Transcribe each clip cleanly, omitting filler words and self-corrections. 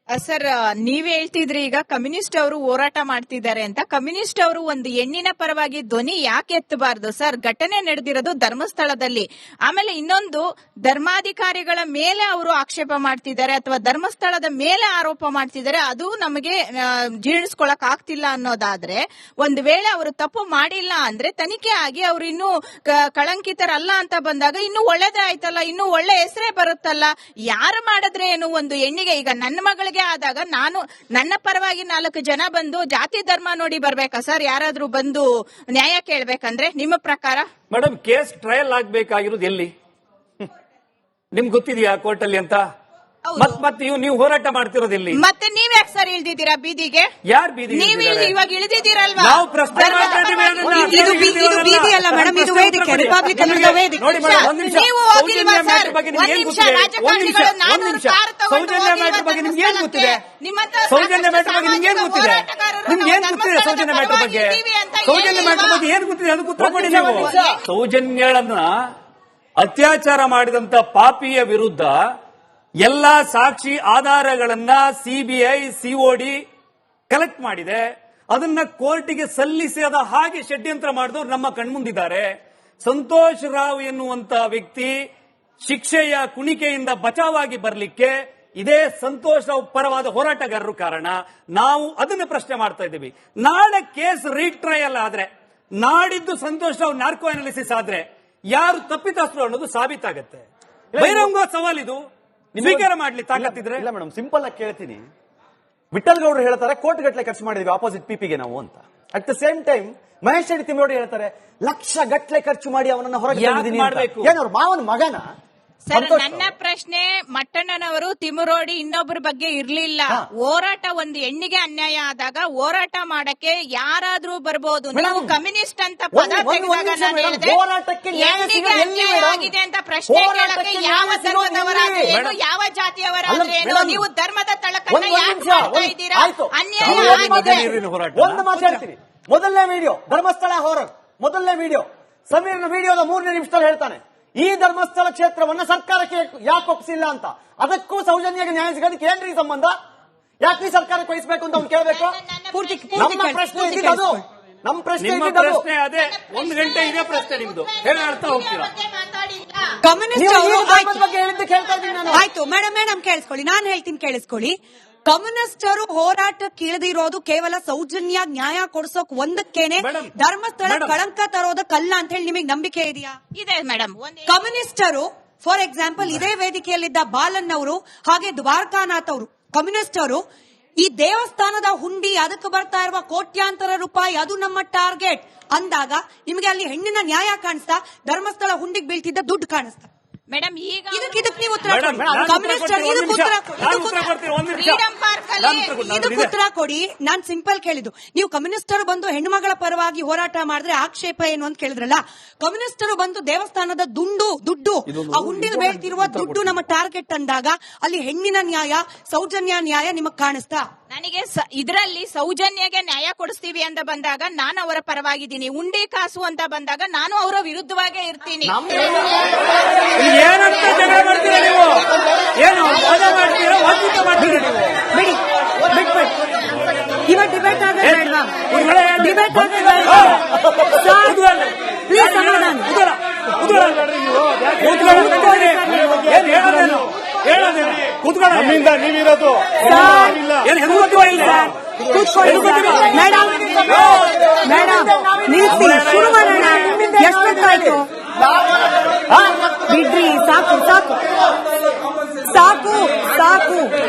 Sir, ನೀವ್ ಹೇಳ್ತಿದ್ರಿ ಈಗ communist ಅವರು ಹೋರಾಟ ಮಾಡ್ತಿದ್ದಾರೆ ಅಂತ. ಕಮ್ಯುನಿಸ್ಟ್ ಅವರು ಒಂದು ಹೆಣ್ಣಿನ ಪರವಾಗಿ ಧ್ವನಿ ಯಾಕೆ ಎತ್ತಬಾರ್ದು ಸರ್? ಘಟನೆ ನಡೆದಿರೋದು ಧರ್ಮಸ್ಥಳದಲ್ಲಿ. ಆಮೇಲೆ ಇನ್ನೊಂದು, ಧರ್ಮಾಧಿಕಾರಿಗಳ ಮೇಲೆ ಅವರು ಆಕ್ಷೇಪ ಮಾಡ್ತಿದ್ದಾರೆ ಅಥವಾ ಧರ್ಮಸ್ಥಳದ ಮೇಲೆ ಆರೋಪ ಮಾಡ್ತಿದ್ದಾರೆ. ಅದು ನಮಗೆ ಜೀರ್ಣಿಸ್ಕೊಳಕ್ ಆಗ್ತಿಲ್ಲ ಅನ್ನೋದಾದ್ರೆ, ಒಂದು ವೇಳೆ ಅವರು ತಪ್ಪು ಮಾಡಿಲ್ಲ ಅಂದ್ರೆ ತನಿಖೆ ಆಗಿ ಅವ್ರು ಇನ್ನೂ ಕಳಂಕಿತರಲ್ಲ ಅಂತ ಬಂದಾಗ ಇನ್ನೂ ಒಳ್ಳೇದೇ ಆಯ್ತಲ್ಲ, ಇನ್ನೂ ಒಳ್ಳೆ ಹೆಸರೇ ಬರುತ್ತಲ್ಲ. ಯಾರು ಮಾಡಿದ್ರೆ ಏನು? ಒಂದು ಹೆಣ್ಣಿಗೆ, ಈಗ ನನ್ನ ಮಗಳಿಗೆ ಆದಾಗ ನಾನು ನನ್ನ ಪರವಾಗಿ 4 ಜನ ಬಂದು ಜಾತಿ ಧರ್ಮ ನೋಡಿ ಬರ್ಬೇಕಾ ಸರ್? ಯಾರಾದ್ರೂ ಬಂದು ನ್ಯಾಯ ಕೇಳ್ಬೇಕಂದ್ರೆ ನಿಮ್ಮ ಪ್ರಕಾರ? ಮೇಡಮ್, ಕೇಸ್ ಟ್ರಯಲ್ ಆಗ್ಬೇಕಾಗಿರೋದು ಎಲ್ಲಿ ನಿಮ್ಗೆ ಗೊತ್ತಿದೆಯಾ ಕೋರ್ಟ್ ಅಲ್ಲಿ ಅಂತ? ಮತ್ತೆ ನೀವು ಹೋರಾಟ ಮಾಡ್ತಿರೋದು ಎಲ್ಲಿ? ಮತ್ತೆ ನೀವ್ ಯಾಕೆ ಸರ್ ಇಳ್ದಿದ್ದೀರಾ ಬೀದಿಗೆ? ಯಾರು ಬೀದಿ? ನೀವು ಇವಾಗ ಇಳಿದಿದ್ದೀರಲ್ವಾ? ನಾವು ಪ್ರಶ್ನೆ ಇದು ಬೀದಿ ಅಲ್ಲ ಮೇಡಮ್, ಇದು ವೇದಿಕೆ, ರಿಪಬ್ಲಿಕ್ ಕನ್ನಡದ ವೇದಿಕೆ. ನೀವು ಹೋಗಿಲ್ವಾ ಸರ್? ಒಂದ್ ನಿಮಿಷ, ರಾಜಕಾರಣಿಗಳು 400 ಕಾರ್ ತಗೊಂಡು ಸೌಜನ್ಯ ಮ್ಯಾಟರ್ ಬಗ್ಗೆ ನಿಮ್ಗೆ ಏನ್ ಗೊತ್ತಿದೆ? ಸೌಜನ್ಯ ಮ್ಯಾಟರ್ ಬಗ್ಗೆ ನಿಮ್ಗೆ ಏನ್ ಗೊತ್ತಿದೆ? ನಿಮ್ಗೆ ಏನ್ ಗೊತ್ತಿದೆ ಸೌಜನ್ಯ ಮ್ಯಾಟರ್ ಬಗ್ಗೆ? ಸೌಜನ್ಯ ಮ್ಯಾಟರ್ ಬಗ್ಗೆ ಏನ್ ಗೊತ್ತಿದೆ? ಅದು ಉತ್ತರ ಕೊಡಿ ನೀವು. ಸೌಜನ್ಯಳನ್ನ ಅತ್ಯಾಚಾರ ಮಾಡಿದಂತ ಪಾಪಿಯ ವಿರುದ್ಧ ಎಲ್ಲಾ ಸಾಕ್ಷಿ ಆಧಾರಗಳನ್ನ ಸಿಬಿಐ ಸಿಒಡಿ ಕಲೆಕ್ಟ್ ಮಾಡಿದೆ. ಅದನ್ನ ಕೋರ್ಟಿಗೆ ಸಲ್ಲಿಸಿದ ಹಾಗೆ ಷಡ್ಯಂತ್ರ ಮಾಡಿದವರು ನಮ್ಮ ಕಣ್ಮುಂದಿದ್ದಾರೆ. ಸಂತೋಷ್ ರಾವ್ ಎನ್ನುವಂತ ವ್ಯಕ್ತಿ ಶಿಕ್ಷೆಯ ಕುಣಿಕೆಯಿಂದ ಬಚಾವಾಗಿ ಬರಲಿಕ್ಕೆ ಇದೇ ಸಂತೋಷ್ ರಾವ್ ಪರವಾದ ಹೋರಾಟಗಾರರು ಕಾರಣ. ನಾವು ಅದನ್ನ ಪ್ರಶ್ನೆ ಮಾಡ್ತಾ ಇದ್ದೀವಿ. ನಾಳೆ ಕೇಸ್ ರೀಟ್ರಯಲ್ ಆದ್ರೆ, ನಾಡಿದ್ದು ಸಂತೋಷ್ ರಾವ್ ನಾರ್ಕೋ ಅನಾಲಿಸಿಸ್ ಆದ್ರೆ ಯಾರು ತಪ್ಪಿತಸ್ಥರು ಅನ್ನೋದು ಸಾಬೀತಾಗತ್ತೆ. ಬಹಿರಂಗ ಸವಾಲಿದು, ಸ್ವೀಕಾರ ಮಾಡ್ಲಿ ತಾಕತ್ತಿದ್ರೆ. ಇಲ್ಲ ಮೇಡಮ್, ಸಿಂಪಲ್ ಆಗಿ ಕೇಳ್ತೀನಿ. ವಿಠಲ್ ಗೌಡ್ರು ಹೇಳ್ತಾರೆ ಕೋಟಿ ಗಟ್ಟಲೆ ಖರ್ಚು ಮಾಡಿದ್ವಿ ಆಪೋಸಿಟ್ ಪಿಪಿಗೆ ನಾವು ಅಂತ. At the same time Mahesh Reddy Timmarodi ಹೇಳ್ತಾರೆ ಲಕ್ಷ ಗಟ್ಟಲೆ ಖರ್ಚು ಮಾಡಿ ಅವನನ್ನ ಹೊರಗೆ ತಂದಿದ್ದೀನಿ. ಏನವ್ರ ಮಾವನ ಮಗನ? ಸರ್, ನನ್ನ ಪ್ರಶ್ನೆ, ಮಟ್ಟಣ್ಣನವರು ತಿಮ್ಮರೋಡಿ ಇನ್ನೊಬ್ಬರ ಬಗ್ಗೆ ಇರ್ಲಿಲ್ಲ. ಹೋರಾಟ, ಒಂದು ಹೆಣ್ಣಿಗೆ ಅನ್ಯಾಯ ಆದಾಗ ಹೋರಾಟ ಮಾಡಕ್ಕೆ ಯಾರಾದ್ರೂ ಬರ್ಬೋದು. ನೀವು ಕಮ್ಯುನಿಸ್ಟ್ ಅಂತ ಪದ ತೆಗೆದಾಗ ನಾನು ಹೇಳಿದೆ, ಹೆಣ್ಣಿಗೆ ಅನ್ಯಾಯ ಆಗಿದೆ ಅಂತ ಪ್ರಶ್ನೆ ಕೇಳಕ್ಕೆ ಯಾವ ಧರ್ಮದವರಾದ್ರೂ ಏನು, ಯಾವ ಜಾತಿಯವರಾದ್ರೂ ಏನು, ನೀವು ಧರ್ಮದ ತಳಕನ್ನ ಯಾಕೆ ಮಾಡ್ತಾ ಇದ್ದೀರಾ? ಅನ್ಯಾಯ ಆಗಿದೆ. ಒಂದು ಮಾತಾಡ್ತೀನಿ. ಮೊದಲನೇ ವಿಡಿಯೋ ಧರ್ಮಸ್ಥಳ ಹಾರರ್, ಮೊದಲನೇ ವಿಡಿಯೋ ಸಮೀರ್ನ ವಿಡಿಯೋದ 3ನೇ ನಿಮಿಷದಲ್ಲಿ ಹೇಳ್ತಾನೆ, ಈ ಧರ್ಮಸ್ಥಳ ಕ್ಷೇತ್ರವನ್ನ ಸರ್ಕಾರಕ್ಕೆ ಯಾಕೆ ಒಪ್ಪಿಸಿಲ್ಲ ಅಂತ. ಅದಕ್ಕೂ ಸೌಜನ್ಯಗೆ ನ್ಯಾಯ ಸಿಗೋದಕ್ಕೆ ಏನ್ರಿ ಸಂಬಂಧ? ಯಾಕೆ ಸರ್ಕಾರಕ್ಕೆ ವಹಿಸಬೇಕು ಅಂತ ಅವ್ನು ಕೇಳಬೇಕು? ನಮ್ಮ ಪ್ರಶ್ನೆ ಇದ್ದಿದ್ದು, ನಮ್ಮ ಪ್ರಶ್ನೆ ಅದೇ. 1 ಗಂಟೆ ಇದೇ ಪ್ರಶ್ನೆ ನಿಮ್ದು, ಹೇಳ್ತಾ ಹೋಗ್ತೀರಾ? ಕಮ್ಯುನಿಸ್ಟ್ ಬಗ್ಗೆ ಹೇಳಿದ್ದಕ್ಕೆ ಹೇಳ್ತಾ ಇದ್ದೀನಿ ನಾನು. ಆಯ್ತು ಮೇಡಮ್ ಕೇಳಿಸ್ಕೊಳ್ಳಿ, ನಾನು ಹೇಳ್ತೀನಿ ಕೇಳಿಸ್ಕೊಳ್ಳಿ. ಕಮ್ಯುನಿಸ್ಟರು ಹೋರಾಟಕ್ಕೆ ಇಳಿದಿರೋದು ಕೇವಲ ಸೌಜನ್ಯ ನ್ಯಾಯ ಕೊಡಿಸೋಕ್ ಒಂದಕ್ಕೇನೆ. ಧರ್ಮಸ್ಥಳ ಕಳಂಕ ತರೋದಕ್ಕಲ್ಲ ಅಂತ ಹೇಳಿ ನಿಮಗೆ ನಂಬಿಕೆ ಇದೆಯಾ? ಇದೆ ಮೇಡಮ್. ಕಮ್ಯುನಿಸ್ಟರು ಫಾರ್ ಎಕ್ಸಾಂಪಲ್ ಇದೇ ವೇದಿಕೆಯಲ್ಲಿದ್ದ ಬಾಲನ್ ಅವರು ಹಾಗೆ ದ್ವಾರಕಾನಾಥ್ ಅವರು ಕಮ್ಯುನಿಸ್ಟರು ಈ ದೇವಸ್ಥಾನದ ಹುಂಡಿ, ಅದಕ್ಕೆ ಬರ್ತಾ ಇರುವ ಕೋಟ್ಯಾಂತರ ರೂಪಾಯಿ, ಅದು ನಮ್ಮ ಟಾರ್ಗೆಟ್ ಅಂದಾಗ ನಿಮಗೆ ಅಲ್ಲಿ ಹೆಣ್ಣಿನ ನ್ಯಾಯ ಕಾಣಿಸ್ತಾ, ಧರ್ಮಸ್ಥಳ ಹುಂಡಿಗೆ ಬೀಳ್ತಿದ್ದ ದುಡ್ಡು ಕಾಣಿಸ್ತಾ? ಮೇಡಮ್, ಈಗ ಇದಕ್ಕೆ ನೀವು ಉತ್ತರ ಕೊಡಿ. ನಾನ್ ಸಿಂಪಲ್ ಕೇಳಿದ್ದು, ನೀವು ಕಮ್ಯುನಿಸ್ಟರು ಬಂದು ಹೆಣ್ಣುಮಗಳ ಪರವಾಗಿ ಹೋರಾಟ ಮಾಡಿದ್ರೆ ಆಕ್ಷೇಪ ಏನು ಅಂತ ಕೇಳಿದ್ರಲ್ಲ. ಕಮ್ಯುನಿಸ್ಟರು ಬಂದು ದೇವಸ್ಥಾನದ ದುಡ್ಡು, ಆ ಹುಂಡಿನ ಬೇಳ್ತಿರುವ ದುಡ್ಡು ನಮ್ಮ ಟಾರ್ಗೆಟ್ ಅಂದಾಗ ಅಲ್ಲಿ ಹೆಣ್ಣಿನ ನ್ಯಾಯ, ಸೌಜನ್ಯ ನ್ಯಾಯ ನಿಮಗ್ ಕಾಣಿಸ್ತಾ? ನನಗೆ ಇದರಲ್ಲಿ ಸೌಜನ್ಯಗೆ ನ್ಯಾಯ ಕೊಡಿಸ್ತೀವಿ ಅಂತ ಬಂದಾಗ ನಾನು ಅವರ ಪರವಾಗಿದ್ದೀನಿ. ಉಂಡಿ ಕಾಸು ಅಂತ ಬಂದಾಗ ನಾನು ಅವರ ವಿರುದ್ಧವಾಗೇ ಇರ್ತೀನಿ. ಏನಂತ ಜಗಳ ಮಾಡ್ತೀರಾ ನೀವು? ಏನು ವಾದ ಮಾಡ್ತೀರಾ? ವಾದಿತ ಮಾಡ್ತೀರಾ ನೀವು? ಬಿಡಿ, ಬಿಟ್ಬಿಡಿ. ಇವಾಗ ಡಿಬೇಟ್ ಪ್ಲೀಸ್ ಸಮಾಧಾನ. ನಮ್ಮಿಂದ ನೀವಿರೋದು ಮೇಡಮ್ ನಿಲ್ಲಿಸಿ, ಶುರು ಮಾಡೋಣ. ಎಷ್ಟೊತ್ತಾಯ್ತು? ಬಿಡ್ರಿ, ಸಾಕು ಸಾಕು ಸಾಕು ಸಾಕು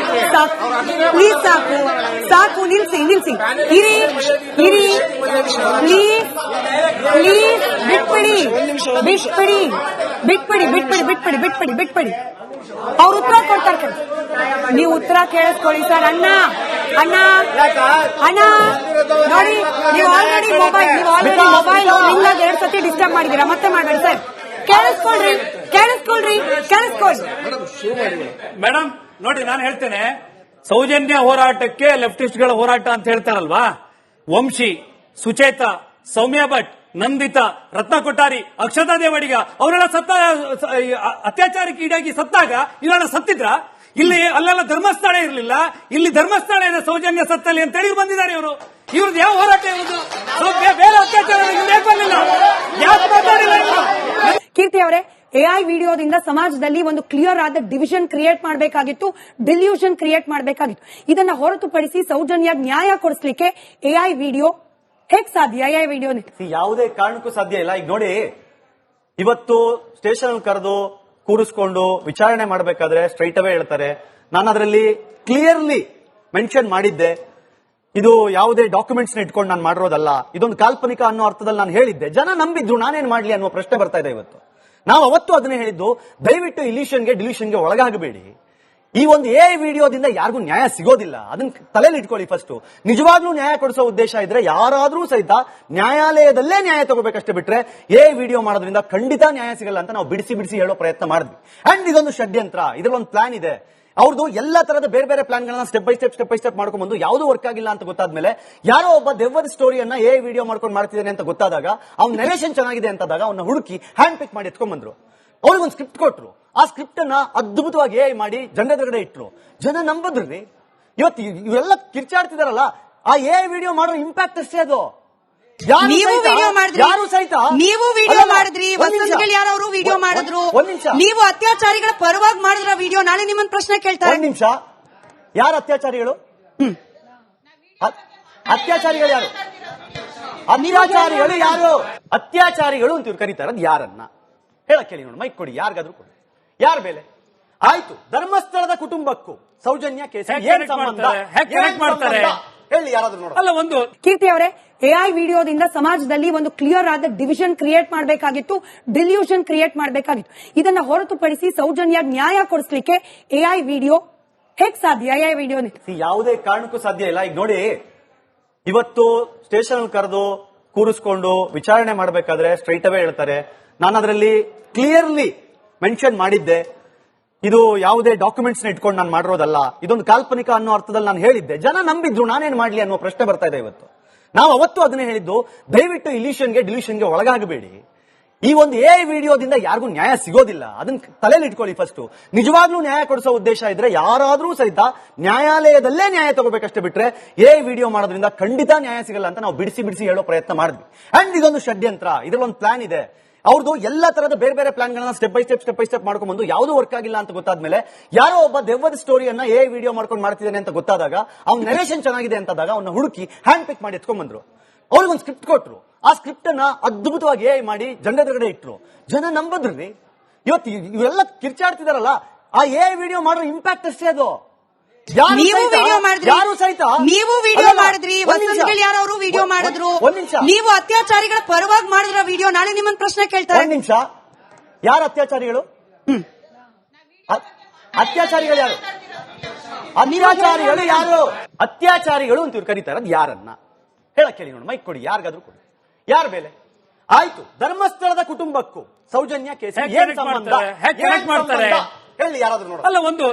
ಸಾಕು, ಪ್ಲೀಸ್ ಸಾಕು ಸಾಕು, ನಿಲ್ಸಿ ಇರಿ ಪ್ಲೀಸ್ ಬಿಟ್ಬಿಡಿ. ಅವ್ರು ಉತ್ತರ ಕೊಡ್ತಾರೆ, ನೀವು ಉತ್ತರ ಕೇಳಿಸ್ಕೊಳ್ಳಿ ಸರ್. ಅಣ್ಣ ನೋಡಿ, ನೀವು ಆಲ್ರೆಡಿ ಮೊಬೈಲ್ ನಿಮ್ಗೆ 2 ಸತಿ ಡಿಸ್ಟರ್ಬ್ ಮಾಡಿದೀರಾ, ಮತ್ತೆ ಮಾಡ್ಬೇಡಿ ಸರ್. ಕೇಳಿಸ್ಕೊಳ್ರಿ. ಮೇಡಮ್ ನೋಡಿ, ನಾನು ಹೇಳ್ತೇನೆ, ಸೌಜನ್ಯ ಹೋರಾಟಕ್ಕೆ ಲೆಫ್ಟಿಸ್ಟ್ಗಳ ಹೋರಾಟ ಅಂತ ಹೇಳ್ತಾರಲ್ವಾ, ವಂಶಿ, ಸುಚೇತ, ಸೌಮ್ಯ ಭಟ್, ನಂದಿತಾ, ರತ್ನ ಕೊಟ್ಟಾರಿ, ಅಕ್ಷತಾ ದೇವಡಿಗ ಅವರೆಲ್ಲ ಅತ್ಯಾಚಾರಕ್ಕೆ ಈಡಾಗಿ ಸತ್ತಾಗ ಇವರೆಲ್ಲ ಸತ್ತಿದ್ರ? ಇಲ್ಲಿ ಅಲ್ಲೆಲ್ಲ ಧರ್ಮಸ್ಥಳ ಇರಲಿಲ್ಲ, ಇಲ್ಲಿ ಧರ್ಮಸ್ಥಳ ಇದೆ ಸೌಜನ್ಯ ಸತ್ತಲ್ಲಿ ಅಂತ ಹೇಳಿ ಬಂದಿದ್ದಾರೆ ಇವರು. ಇವ್ರದ್ದು ಯಾವ ಹೋರಾಟ ಇರುವುದು? ಬೇರೆ ಅತ್ಯಾಚಾರ ಬರಲಿಲ್ಲ, ಯಾಕೆ ಮಾತಾಡಿಲ್ಲ ಇವರು? ಕೀರ್ತಿ ಅವರೇ, ಎಐ ವಿಡಿಯೋದಿಂದ ಸಮಾಜದಲ್ಲಿ ಒಂದು ಕ್ಲಿಯರ್ ಆದ ಡಿವಿಷನ್ ಕ್ರಿಯೇಟ್ ಮಾಡಬೇಕಾಗಿತ್ತು, ಡಿಲ್ಯೂಷನ್ ಕ್ರಿಯೇಟ್ ಮಾಡಬೇಕಾಗಿತ್ತು. ಇದನ್ನ ಹೊರತುಪಡಿಸಿ ಸೌಜನ್ಯ ನ್ಯಾಯ ಕೊಡಿಸ್ಲಿಕ್ಕೆ ಎಐ ವಿಡಿಯೋ ಹೇಗ್ ಸಾಧ್ಯ? ಎಐ ವಿಡಿಯೋ ಯಾವುದೇ ಕಾರಣಕ್ಕೂ ಸಾಧ್ಯ ಇಲ್ಲ. ಈಗ ನೋಡಿ, ಇವತ್ತು ಸ್ಟೇಷನ್ ಕರೆದು ಕೂರಿಸ್ಕೊಂಡು ವಿಚಾರಣೆ ಮಾಡಬೇಕಾದ್ರೆ ಸ್ಟ್ರೈಟ್ ಅವೇ ಹೇಳ್ತಾರೆ, ನಾನು ಅದರಲ್ಲಿ ಕ್ಲಿಯರ್ಲಿ ಮೆನ್ಷನ್ ಮಾಡಿದ್ದೆ, ಇದು ಯಾವುದೇ ಡಾಕ್ಯುಮೆಂಟ್ಸ್ ಇಟ್ಕೊಂಡು ನಾನು ಮಾಡಿರೋದಲ್ಲ, ಇದೊಂದು ಕಾಲ್ಪನಿಕ ಅನ್ನೋ ಅರ್ಥದಲ್ಲಿ ನಾನು ಹೇಳಿದ್ದೆ. ಜನ ನಂಬಿದ್ರು, ನಾನೇನ್ ಮಾಡ್ಲಿ ಅನ್ನುವ ಪ್ರಶ್ನೆ ಬರ್ತಾ ಇದೆ ಇವತ್ತು. ನಾವು ಅವತ್ತು ಅದನ್ನೇ ಹೇಳಿದ್ದು, ದಯವಿಟ್ಟು ಇಲ್ಯೂಷನ್ಗೆ ಡಿಲ್ಯೂಷನ್ಗೆ ಒಳಗಾಗಬೇಡಿ. ಈ ಒಂದು ಎ ವಿಡಿಯೋದಿಂದ ಯಾರಿಗೂ ನ್ಯಾಯ ಸಿಗೋದಿಲ್ಲ, ಅದನ್ನ ತಲೆಯಲ್ಲಿ ಇಟ್ಕೊಳ್ಳಿ. ಫಸ್ಟ್ ನಿಜವಾಗ್ಲೂ ನ್ಯಾಯ ಕೊಡಿಸೋ ಉದ್ದೇಶ ಇದ್ರೆ ಯಾರಾದ್ರೂ ಸಹಿತ ನ್ಯಾಯಾಲಯದಲ್ಲೇ ನ್ಯಾಯ ತಗೋಬೇಕಷ್ಟೇ, ಬಿಟ್ರೆ ಎ ವಿಡಿಯೋ ಮಾಡೋದ್ರಿಂದ ಖಂಡಿತ ನ್ಯಾಯ ಸಿಗಲ್ಲ ಅಂತ ನಾವು ಬಿಡಿಸಿ ಬಿಡಿಸಿ ಹೇಳೋ ಪ್ರಯತ್ನ ಮಾಡಿದ್ವಿ. ಅಂಡ್ ಇದೊಂದು ಷಡ್ಯಂತ್ರ, ಇದ್ರಲ್ಲಿ ಒಂದು ಪ್ಲಾನ್ ಇದೆ. ಅವ್ರದ್ದು ಎಲ್ಲಾ ತರದ ಬೇರೆ ಬೇರೆ ಪ್ಲಾನ್ ಗಳನ್ನ ಸ್ಟೆಪ್ ಬೈ ಸ್ಟೆಪ್ ಮಾಡ್ಕೊಂಡು ಬಂದು ಯಾವ್ದು ವರ್ಕ್ ಆಗಿಲ್ಲ ಅಂತ ಗೊತ್ತಾದ್ಮೇಲೆ ಯಾರೋ ಒಬ್ಬ ದೆವ್ವದ ಸ್ಟೋರಿಯನ್ನ ಎ ವಿಡಿಯೋ ಮಾಡ್ಕೊಂಡು ಮಾಡ್ತಿದ್ದಾನೆ ಅಂತ ಗೊತ್ತಾದಾಗ, ಅವ್ನ ನೆರೇಷನ್ ಚೆನ್ನಾಗಿದೆ ಅಂತಾದಾಗ ಅವನ್ನ ಹುಡುಕಿ ಹ್ಯಾಂಡ್ ಪಿಕ್ ಮಾಡಿ ಎತ್ಕೊಂಡ್ ಬಂದ್ರು. ಅವ್ರಿಗೊಂದು ಸ್ಕ್ರಿಪ್ಟ್ ಕೊಟ್ರು, ಆ ಸ್ಕ್ರಿಪ್ಟ್ ಅನ್ನ ಅದ್ಭುತವಾಗಿ ಎ ಮಾಡಿ ಜನರೆದುರುಗಡೆ ಇಟ್ರು. ಜನ ನಂಬದ್ರಿ. ಇವತ್ತು ಇವರೆಲ್ಲ ಕಿರ್ಚಾಡ್ತಿದಾರಲ್ಲ, ಆ ಎ ವಿಡಿಯೋ ಮಾಡೋ ಇಂಪ್ಯಾಕ್ಟ್ ಅಷ್ಟೇ ಅದು. ನೀವು ವಿಡಿಯೋ ಮಾಡಿದ್ರಿ, ಯಾರು ಸಹಿತ ನೀವು ವಿಡಿಯೋ ಮಾಡಿದ್ರಿ, ವಸಂತಗಳು ಯಾರು ವಿಡಿಯೋ ಮಾಡಿದ್ರು, ನೀವು ಅತ್ಯಾಚಾರಿಗಳ ಪರವಾಗಿ ಮಾಡಿದ್ರ ವಿಡಿಯೋ. ನಾಳೆ ನಿಮ್ಮನ್ನ ಪ್ರಶ್ನೆ ಕೇಳ್ತಾರೆ. ಒಂದ್ ನಿಮಿಷ, ಯಾರು ಅತ್ಯಾಚಾರಿಗಳು? ಅತ್ಯಾಚಾರಿಗಳು ಯಾರು? ಅತ್ಯಾಚಾರಿಗಳು ಯಾರು? ಅತ್ಯಾಚಾರಿಗಳು ಅಂತ ಇವ್ರು ಕರೀತಾರದ್ ಯಾರನ್ನ ಹೇಳಕ್ ಹೇಳಿ ನೋಡಿ, ಮೈಕ್ ಕೊಡಿ, ಯಾರಿಗಾದ್ರೂ ಕೊಡಿ. ಯಾರ ಮೇಲೆ? ಆಯ್ತು, ಧರ್ಮಸ್ಥಳದ ಕುಟುಂಬಕ್ಕೂ ಸೌಜನ್ಯ ಕೇಸ್ ಏನ್ ಸಂಬಂಧ? ಹೇಳಿ ಯಾರಾದ್ರೂ ನೋಡ. ಅಲ್ಲ, ಒಂದು ಕೀರ್ತಿ ಅವರೇ, ಎಐ ವಿಡಿಯೋದಿಂದ ಸಮಾಜದಲ್ಲಿ ಒಂದು ಕ್ಲಿಯರ್ ಆದ ಡಿವಿಷನ್ ಕ್ರಿಯೇಟ್ ಮಾಡಬೇಕಾಗಿತ್ತು, ಡಿಲ್ಯೂಷನ್ ಕ್ರಿಯೇಟ್ ಮಾಡಬೇಕಾಗಿತ್ತು. ಇದನ್ನ ಹೊರತುಪಡಿಸಿ ಸೌಜನ್ಯ ನ್ಯಾಯ ಕೊಡಿಸ್ಲಿಕ್ಕೆ ಎಐ ವಿಡಿಯೋ ಹೇಗ್ ಸಾಧ್ಯ? ಎಐ ವಿಡಿಯೋ ಯಾವುದೇ ಕಾರಣಕ್ಕೂ ಸಾಧ್ಯ ಇಲ್ಲ. ಈಗ ನೋಡಿ, ಇವತ್ತು ಸ್ಟೇಷನ್ ಕರೆದು ಕೂರಿಸ್ಕೊಂಡು ವಿಚಾರಣೆ ಮಾಡಬೇಕಾದ್ರೆ ಸ್ಟ್ರೈಟ್ ಅವೇ ಹೇಳ್ತಾರೆ, ನಾನು ಅದರಲ್ಲಿ ಕ್ಲಿಯರ್ಲಿ ಮೆನ್ಷನ್ ಮಾಡಿದ್ದೆ, ಇದು ಯಾವುದೇ ಡಾಕ್ಯುಮೆಂಟ್ಸ್ ಇಟ್ಕೊಂಡು ನಾನು ಮಾಡಿರೋದಲ್ಲ, ಇದೊಂದು ಕಾಲ್ಪನಿಕ ಅನ್ನೋ ಅರ್ಥದಲ್ಲಿ ನಾನು ಹೇಳಿದ್ದೆ. ಜನ ನಂಬಿದ್ರು, ನಾನೇನ್ ಮಾಡ್ಲಿ ಅನ್ನೋ ಪ್ರಶ್ನೆ ಬರ್ತಾ ಇದೆ ಇವತ್ತು. ನಾವು ಅವತ್ತು ಅದನ್ನೇ ಹೇಳಿದ್ದು, ದಯವಿಟ್ಟು ಇಲ್ಯೂಷನ್ಗೆ ಡಿಲ್ಯೂಷನ್ಗೆ ಒಳಗಾಗಬೇಡಿ. ಈ ಒಂದು ಎ ವಿಡಿಯೋದಿಂದ ಯಾರಿಗೂ ನ್ಯಾಯ ಸಿಗೋದಿಲ್ಲ, ಅದನ್ನ ತಲೆಯಲ್ಲಿ ಇಟ್ಕೊಳ್ಳಿ. ಫಸ್ಟ್ ನಿಜವಾಗ್ಲೂ ನ್ಯಾಯ ಕೊಡಿಸೋ ಉದ್ದೇಶ ಇದ್ರೆ ಯಾರಾದ್ರೂ ಸಹಿತ ನ್ಯಾಯಾಲಯದಲ್ಲೇ ನ್ಯಾಯ ತಗೋಬೇಕಷ್ಟೇ, ಬಿಟ್ರೆ ಎ ವಿಡಿಯೋ ಮಾಡೋದ್ರಿಂದ ಖಂಡಿತ ನ್ಯಾಯ ಸಿಗಲ್ಲ ಅಂತ ನಾವು ಬಿಡಿಸಿ ಬಿಡಿಸಿ ಹೇಳೋ ಪ್ರಯತ್ನ ಮಾಡಿದ್ವಿ. ಅಂಡ್ ಇದೊಂದು ಷಡ್ಯಂತ್ರ, ಇದ್ರಲ್ಲಿ ಒಂದು ಪ್ಲಾನ್ ಇದೆ. ಅವ್ರದ್ದು ಎಲ್ಲಾ ತರದ ಬೇರೆ ಬೇರೆ ಪ್ಲಾನ್ ಗಳನ್ನ ಸ್ಟೆಪ್ ಬೈ ಸ್ಟೆಪ್ ಮಾಡ್ಕೊಂಡು ಬಂದು ಯಾವ್ದು ವರ್ಕ್ ಆಗಿಲ್ಲ ಅಂತ ಗೊತ್ತಾದ್ಮೇಲೆ ಯಾರೋ ಒಬ್ಬ ದೆವ್ವದ ಸ್ಟೋರಿಯನ್ನ ಎ ವಿಡಿಯೋ ಮಾಡ್ಕೊಂಡು ಮಾಡ್ತಿದ್ದಾನೆ ಅಂತ ಗೊತ್ತಾದಾಗ, ಅವ್ನ ನೆರೇಷನ್ ಚೆನ್ನಾಗಿದೆ ಅಂತಾದಾಗ ಅವನ್ನ ಹುಡುಕಿ ಹ್ಯಾಂಡ್ ಪಿಕ್ ಮಾಡಿ ಎತ್ಕೊಂಡ್ ಬಂದ್ರು. ಅವ್ರಿಗೊಂದು ಸ್ಕ್ರಿಪ್ಟ್ ಕೊಟ್ರು, ಆ ಸ್ಕ್ರಿಪ್ಟ್ ಅನ್ನ ಅದ್ಭುತವಾಗಿ ಎ ಮಾಡಿ ಜನರೆದುರುಗಡೆ ಇಟ್ರು. ಜನ ನಂಬದ್ರಿ. ಇವತ್ತು ಇವರೆಲ್ಲ ಕಿರ್ಚಾಡ್ತಿದಾರಲ್ಲ, ಆ ಎ ವಿಡಿಯೋ ಮಾಡೋ ಇಂಪ್ಯಾಕ್ಟ್ ಅಷ್ಟೇ ಅದು. ನೀವು ವಿಡಿಯೋ ಮಾಡಿದ್ರಿ, ಯಾರು ಸಹಿತ ನೀವು ವಿಡಿಯೋ ಮಾಡಿದ್ರಿ, ವಸಂತಗಳು ಯಾರು ವಿಡಿಯೋ ಮಾಡಿದ್ರು, ನೀವು ಅತ್ಯಾಚಾರಿಗಳ ಪರವಾಗಿ ಮಾಡಿದ್ರ ವಿಡಿಯೋ. ನಾಳೆ ನಿಮ್ಮನ್ನ ಪ್ರಶ್ನೆ ಕೇಳ್ತಾರೆ. ಒಂದ್ ನಿಮಿಷ, ಯಾರು ಅತ್ಯಾಚಾರಿಗಳು? ಅತ್ಯಾಚಾರಿಗಳು ಯಾರು? ಅತ್ಯಾಚಾರಿಗಳು ಯಾರು? ಅತ್ಯಾಚಾರಿಗಳು ಅಂತ ಇವ್ರು ಕರೀತಾರದ್ ಯಾರನ್ನ ಹೇಳಕ್ ಹೇಳಿ ನೋಡಿ, ಮೈಕ್ ಕೊಡಿ, ಯಾರಿಗಾದ್ರೂ ಕೊಡಿ. ಯಾರ ಮೇಲೆ? ಆಯ್ತು, ಧರ್ಮಸ್ಥಳದ ಕುಟುಂಬಕ್ಕೂ ಸೌಜನ್ಯ ಕೇಸ್ ಏನ್ ಸಂಬಂಧ? ಹೇಳಿ ಯಾರಾದ್ರೂ ನೋಡ. ಅಲ್ಲ, ಒಂದು